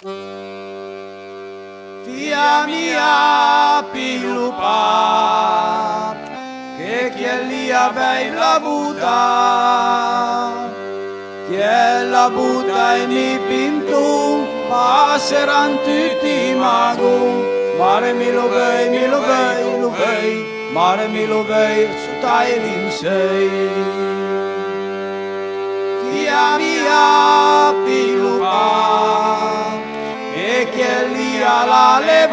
Fia mia pilupa, che lia bella buta, che la buta e mi pintu, passeran tutti magu, mare mi lo vei, mare mi lo vei, su tailin sei. Fia mia pilupa, che lia la le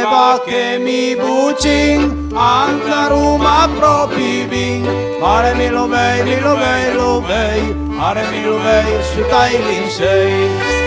vacche mi bucin, anche Roma proprio vin, mare mi lo vei, mare mi lo vei, su tailin sei.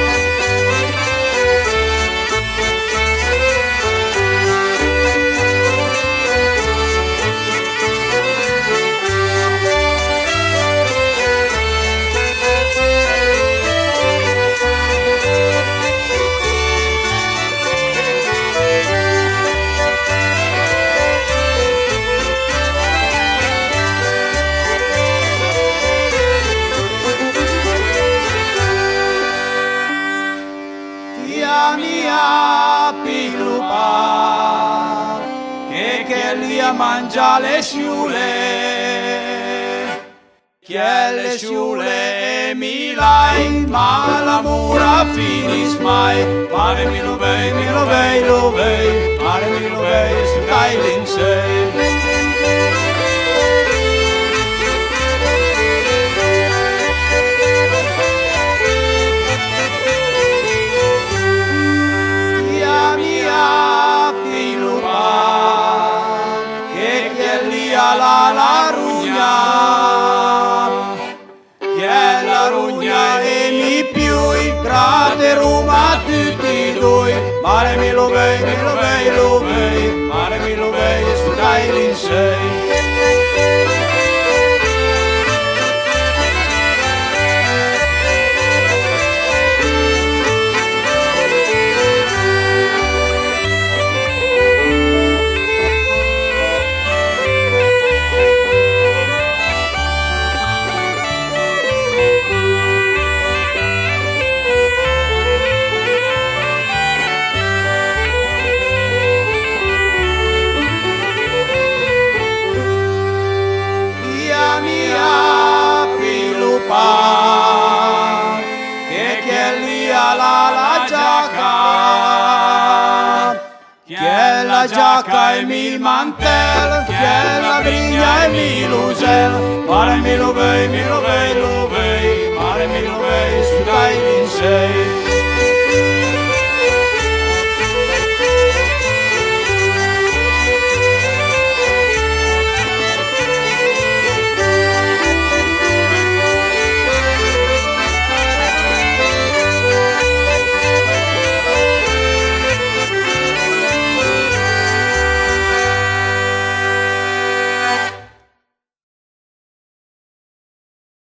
Mia pilupa, che lia mangia le sciule, che le sciule mi lai, ma la mura finis mai, mare mi lo vei, mare mi lo vei, su tailin sei. La rugna, che la rugna e mi più il grande Roma tutti due, mare mi lo vei, mare mi lo vei, su tailin sei. Mia pilupa, che lia la giacca e mi mantel, che la briglia e mi lusel, mare mi lo vei, mare mi lo vei, su tailin sei.